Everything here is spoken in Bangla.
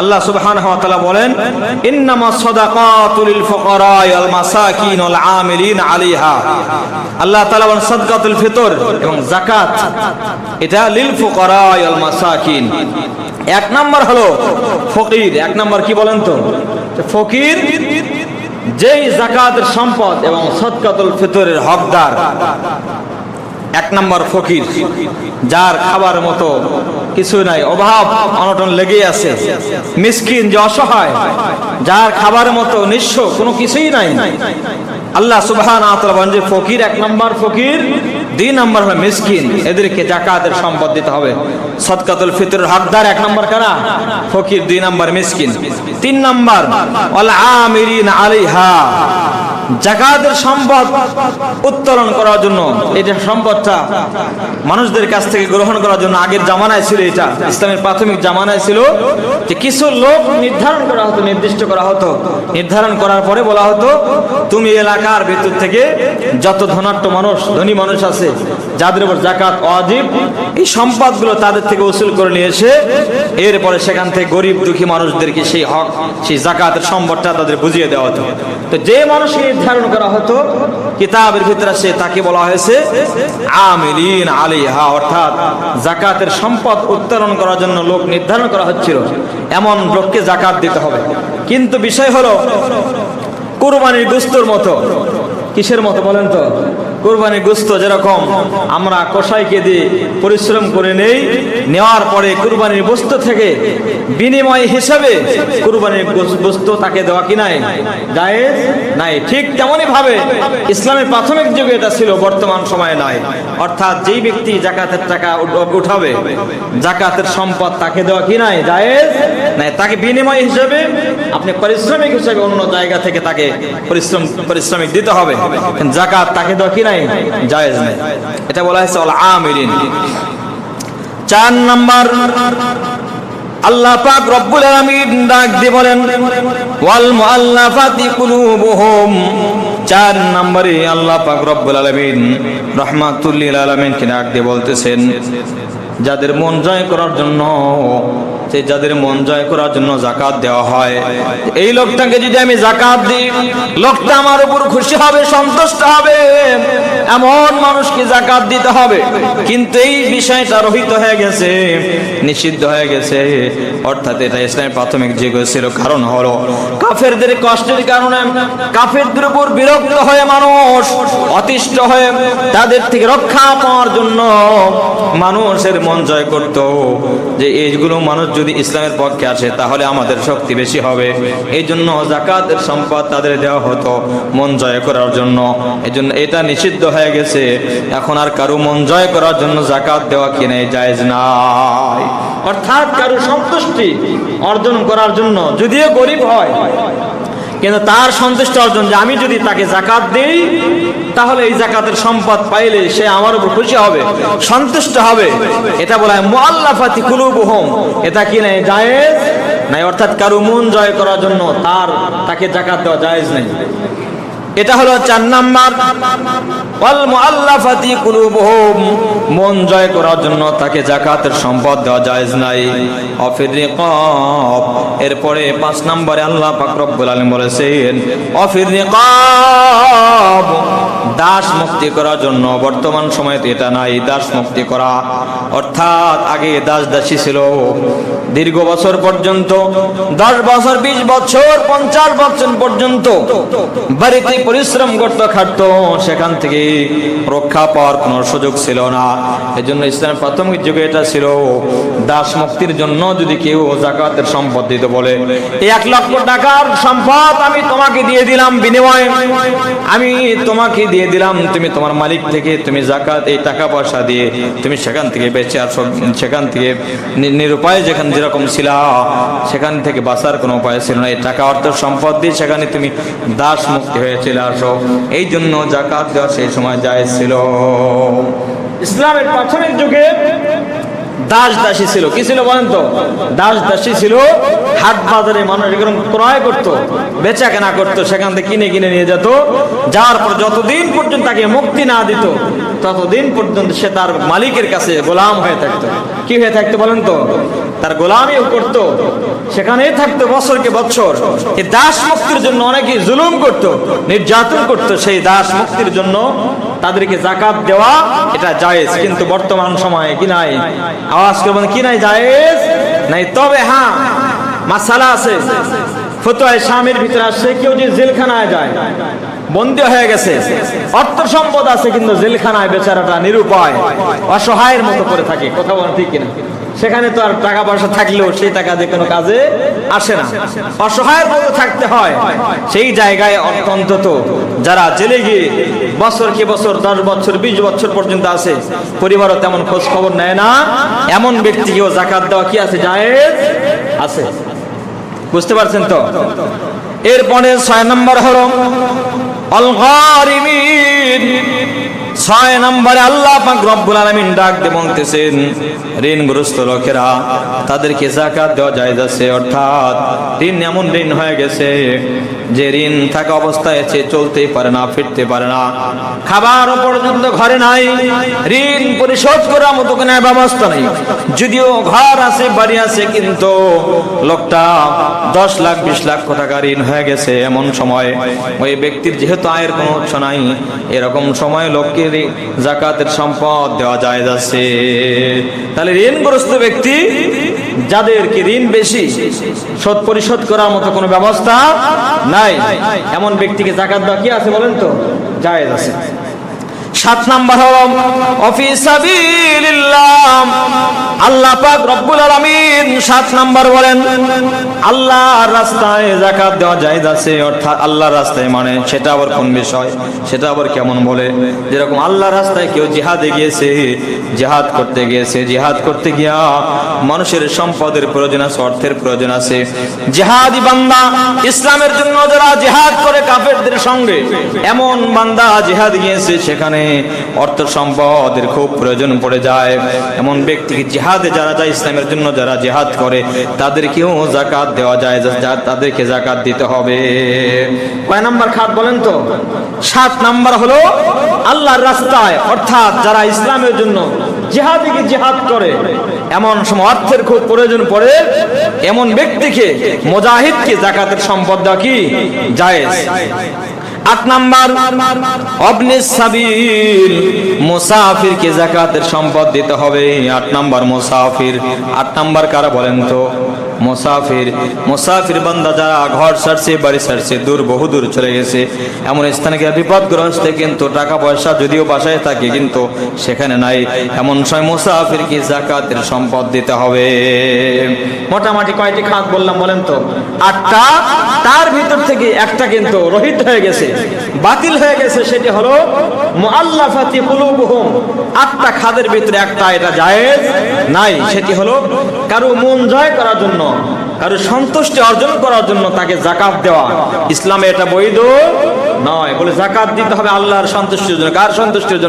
আল্লাহ সুবহানাহু ওয়া তাআলা বলেন, ইন্নামাস সাদাকাতু লিল ফুকারা ওয়াল মাসাকিন ওয়াল আমিলিন আলাইহা। আল্লাহ তাআলা বলেন সাদকাতুল ফিতর এবং যাকাত এটা লিল ফুকারা ওয়াল মাসাকিন। এক নাম্বার হলো ফকির। এক নাম্বার কি বলেন তো? ফকির যেই যাকাতের সম্পদ এবং সাদকাতুল ফিতরের হকদার, এক নাম্বার ফকির, যার খাবার মতো কিছু নাই, অভাব অনটন লেগে আছে। মিসকিন যে অসহায়, যার খাবার মতো নিঃস্ব, কোনো কিছুই নাই। আল্লাহ সুবহানাহু ওয়া তাআলা বলেন যে ফকির এক নাম্বার ফকির, দুই নাম্বার হলো মিসকিন, এদেরকে যাকাতের সম্পদ দিতে হবে। সাদকাতুল ফিতরের হকদার এক নাম্বার কারা? ফকির, দুই নাম্বার মিসকিন, তিন নাম্বার ওয়াল আমিলিন আলাইহা। যাকাতের সম্পদ উত্তোলন করার জন্য, এটা সম্পদটা মানুষদের কাছ থেকে গ্রহণ করার জন্য আগের জামানায় ছিল, এটা ইসলামের প্রাথমিক জামানায় ছিল যে কিছু লোক নির্ধারণ করা হতো, নির্দিষ্ট করা হতো। নির্ধারণ করার পরে বলা হতো, তুমি এলাকার ভিতর থেকে যত ধনাঢ্য মানুষ, ধনী মানুষ আছে, যাদের উপর যাকাত ওয়াজিব, এই সম্পদগুলো তাদের থেকে উসুল করে নিয়ে এসে এরপরে সেখান থেকে গরিব দুঃখী মানুষদেরকে সেই হক, সেই যাকাতের সম্পদটা তাদের বুঝিয়ে দেওয়া হতো। তো যে মানুষকে নির্ধারণ করা হতো কিতাবের ভিতরে, সে তাকে বলা হয়েছে আমিলিন আলাইহা, অর্থাৎ যাকাতের সম্পদ উত্তোলন করার জন্য লোক নির্ধারণ করা হচ্ছিল, এমন লোককে যাকাত দিতে হবে। কিন্তু বিষয় হলো কুরবানির গোশতের মতো। কিসের মতো বলেন তো? কুরবানির গোশত যেরকম আমরা কসাইকে দিয়ে পরিশ্রম করে নেই, নেওয়ার পরে কুরবানির গোশত থেকে বিনিময় হিসাবে কুরবানির গোশত তাকে দেওয়া কি নাই? জায়েজ নাই। ঠিক তেমনই ভাবে ইসলামের প্রাথমিক যুগে এটা ছিল, বর্তমান সময়ে নাই। অর্থাৎ যেই ব্যক্তি যাকাতের টাকা উঠাবে, যাকাতের সম্পদ তাকে দেওয়া কি নাই? জায়েজ নাই। তাকে বিনিময় হিসাবে, আপনি পারিশ্রমিক হিসাবে অন্য জায়গা থেকে তাকে পারিশ্রমিক দিতে হবে, যাকাত তাকে দেওয়া কি নাই? জায়েজ নাই। এটা বলা হয়েছে আল আমিলিন। চার নাম্বার আল্লাহ পাক রব্বুল আলামিন ডাক দিয়ে বলেন ওয়াল মুআল্লাফাতি কুলুবুহুম। চার নম্বরে আল্লাহ পাক রব্বুল আলামিন রাহমাতুল লিল আলামিনকে ডাক দিয়ে বলতেছেন, যাদের মন জয় করার জন্য, যাদের মন জয় করার জন্য যাকাত দেওয়া হয়, এই লোকটাকে যদি আমি যাকাত দিই, লোকটা আমার উপর খুশি হবে, সন্তুষ্ট হবে, এমন মানুষকে যাকাত দিতে হবে। কিন্তু এই বিষয়টা রহিত হয়ে গেছে, নিষিদ্ধ হয়ে গেছে। অর্থাৎ এটা ইসলামের প্রাথমিক যুগে ছিল। কারণ হলো কাফেরদের কষ্টের কারণে, কাফেরদের উপর বিরক্ত হয়ে মানুষ অতিষ্ঠ হয়ে তাদের থেকে রক্ষা পাওয়ার জন্য মানুষের মন জয় করত, যে এইগুলো মানুষ যদি ইসলামের পক্ষে আসে তাহলে আমাদের শক্তি বেশি হবে। এই জন্য যাকাতের সম্পদ তাদের দেওয়া হতো মন জয় করার জন্য। এই জন্য এটা নিষিদ্ধ হয়ে গেছে। এখন আর কারো মন জয় করার জন্য যাকাত দেওয়া কি নাই? জায়েজ নাই। অর্থাৎ কারো সন্তুষ্টি অর্জন করার জন্য, যদিও গরিব হয়, কিন্তু তার সন্তুষ্টি অর্জন, যে আমি যদি তাকে যাকাত দিই তাহলে এই যাকাতের সম্পদ পাইলে সে আমার উপর খুশি হবে, সন্তুষ্ট হবে, এটা বলা হয় মুআল্লাফাতি কুলুবুহুম। এটা কি নাই? জায়েজ নাই। অর্থাৎ কারো মন জয় করার জন্য তাকে যাকাত দেওয়া জায়েজ নেই। এটা হলো চার নাম্বার, ওয়াল মুআল্লাফাতি কুলুবুহুম, মন জয় করার জন্য তাকে যাকাতের সম্পদ দেওয়া জায়েজ নাই। অফির রিকাব। এরপরে পাঁচ নম্বরে আল্লাহ পাক রব্বুল আলামিন বলেছেন অফির রিকাব, দাস মুক্তি করার জন্য। বর্তমান সময়ে তো এটা নাই, দাস মুক্তি করা। অর্থাৎ আগে দাস দাসী ছিল দীর্ঘ বছর পর্যন্ত, 10 বছর, 20 বছর, 50 বছর পর্যন্ত বাড়িতে পরিশ্রম করতে খাটতো, সেখান থেকে রক্ষা পাওয়ার কোনো সুযোগ ছিল না। এজন্য ইসলামের প্রাথমিক যুগে এটা ছিল। দাস মুক্তির জন্য যদি কেউ যাকাতের সম্পদ দিতে বলে, 1 লক্ষ টাকার সম্পদ আমি তোমাকে দিয়ে দিলাম, বিনিময়ে আমি তোমাকে দিয়ে দিলাম, তুমি তোমার মালিক থেকে তুমি যাকাত, এই টাকা পয়সা দিয়ে তুমি সেখান থেকে বেঁচে আসো, সেখান থেকে নিরুপায় যেখানে যেরকম ছিল সেখান থেকে বাঁচার কোনো উপায় ছিল না, এই টাকা অর্থ সম্পদ দিয়ে সেখানে তুমি দাস মুক্তি হয়ে চলে আসো। এই জন্য যাকাত দেওয়া সেই সময় জায়েজ ছিল। ইসলামের প্রাথমিক যুগে দাস দাসী ছিল। কি ছিল বলেন তো? দাস দাসী ছিল। হাট বাজারে মানুষ এরকম ক্রয় করতো, বেচা কেনা করতো, সেখান থেকে কিনে কিনে নিয়ে যেত। যাওয়ার পর যতদিন পর্যন্ত তাকে মুক্তি না দিত ততদিন পর্যন্ত সে তার মালিকের কাছে গোলাম হয়ে থাকতো। কি হয়ে থাকতো বলেন তো? তার গোলামিও করত, সেখানেই থাকতো বছরকে বছর। এই দাস মুক্তির জন্য অনেকে জুলুম করত, নির্যাতন করত, সেই দাস মুক্তির জন্য তাদেরকে জাকাত দেওয়া এটা জায়েজ। কিন্তু বর্তমান সময়ে কি নাই? আওয়াজ করবেন, কি নাই? জায়েজ নাই। তবে হ্যাঁ, মাসালা আছে, ফতোয়ায়ে স্বামীর ভিতরে আসছে, কেউ যে জেলখানায় যায়, বন্দী হয়ে গেছে, অর্থ সম্পদ আছে, কিন্তু জেলখানায় বেচারাটা নিরুপায় অসহায়ের মতো করে থাকে, কথা বলেন ঠিক কিনা? সেখানে তো আর টাকা পয়সা থাকলেও সেই টাকা দিয়ে কোনো কাজে আসে না, অসহায়ের মতো থাকতে হয়। সেই জায়গায় অন্তত যারা জেলে গিয়ে বছর কি বছর, 10 বছর 20 বছর পর্যন্ত আছে, পরিবারও তেমন খোঁজ খবর নেয় না, এমন ব্যক্তিকেও জাকাত দেওয়া কি আছে? জায়েজ আছে। বুঝতে পারছেন তো? এরপরে 6 নম্বর হলো আল গারিমিন। 6 নম্বরে আল্লাহ পাক রব্বুল আলামিন ডাক দিয়ে বলতেছেন, ঋণগ্রস্ত লোকেরা, তাদেরকে যাকাত দেওয়া জায়েজ আছে। অর্থাৎ ঋণ এমন ঋণ হয়ে গেছে যে ঋণ থাকা অবস্থায় সে চলতেই পারে না, ফিরতে পারে না, খাবারও পর্যন্ত ঘরে নাই, ঋণ পরিশোধ করার মতো কোনো ব্যবস্থা নেই। যদিও ঘর আছে, বাড়ি আছে, কিন্তু লোকটা 10 লাখ 20 লাখ টাকা ঋণ হয়ে গেছে। এমন সময় ওই ব্যক্তির যেহেতু আয়ের কোনো উৎস নাই, এরকম সময় লোককে যাকাতের সম্পদ দেওয়া জায়েজ আছে। তাহলে ঋণগ্রস্ত ব্যক্তি, যাদেরকে ঋণ বেশি, শোধ পরিশোধ করার মতো কোনো ব্যবস্থা নাই, এমন ব্যক্তিকে যাকাত দেওয়া কি আছে বলেন তো? জায়েজ আছে। 7 নাম্বার হলো ফি সাবিলিল্লাহ। আল্লাহ পাক রব্বুল আলামিন 7 নাম্বার বলেন, আল্লাহর রাস্তায় যাকাত দেওয়া জায়েজ আছে। অর্থাৎ আল্লাহর রাস্তায় মানে সেটা আবার কোন বিষয়, সেটা আবার কেমন বলে? যেরকম আল্লাহর রাস্তায় কেউ জিহাদে গিয়েছে, জিহাদ করতে গিয়েছে, জিহাদ করতে গিয়া মানুষের সম্পদের প্রয়োজন আছে, অর্থের প্রয়োজন আছে। জিহাদি বান্দা, ইসলামের জন্য যারা জিহাদ করে কাফেরদের সঙ্গে, এমন বান্দা জিহাদ গিয়েছে, সেখানে অর্থ সম্পদের খুব প্রয়োজন পড়ে যায়। এমন ব্যক্তিকে জিহাদে যারা যায়, ইসলামের জন্য যারা জিহাদ করে, তাদেরকেও যাকাত দেওয়া যায়, তাদেরকে যাকাত দিতে হবে। কয় নাম্বার খাত বলেন তো? 7 নাম্বার হলো আল্লাহর রাস্তায়, অর্থাৎ যারা ইসলামের জন্য জিহাদে গিয়ে জিহাদ করে, এমন সময় অর্থের খুব প্রয়োজন পড়ে, এমন ব্যক্তিকে, মুজাহিদকে যাকাতের সম্পদ দেওয়া কি জায়েজ। 8 নাম্বার ইবনে সাবিল, মুসাফিরকে যাকাতের সম্পদ দিতে হবে। 8 নাম্বার মুসাফির। 8 নাম্বার কারা বলেন তো? মুসাফির। মুসাফির বান্দা যারা ঘর ছাড়ছে, বাড়ি ছাড়ছে, দূর বহু দূর চলে গেছে, এমন স্থানে গিয়ে বিপদগ্রস্ত, কিন্তু টাকা পয়সা যদিও বাসায় থাকে কিন্তু সেখানে নাই, এমন সময় মুসাফিরকে যাকাতের সম্পদ দিতে হবে। মোটামুটি কয়টি খাত বললাম বলেন তো? 8টা। তার ভিতর থেকে একটা কিন্তু রহিত হয়ে গেছে, বাতিল হয়ে গেছে, সেটি হলো মুআল্লাফাতি কুলুবুহুম। 8টা খাদের ভিতরে একটা এটা জায়েজ নাই, সেটি হলো কারো মন জয় করার জন্য, কারো সন্তুষ্টি অর্জন করার জন্য তাকে যাকাত দেওয়া ইসলামে এটা বৈধ নয়। বলে যাকাত দিতে হবে আল্লাহর সন্তুষ্টির জন্য। কার সন্তুষ্টির জন্য?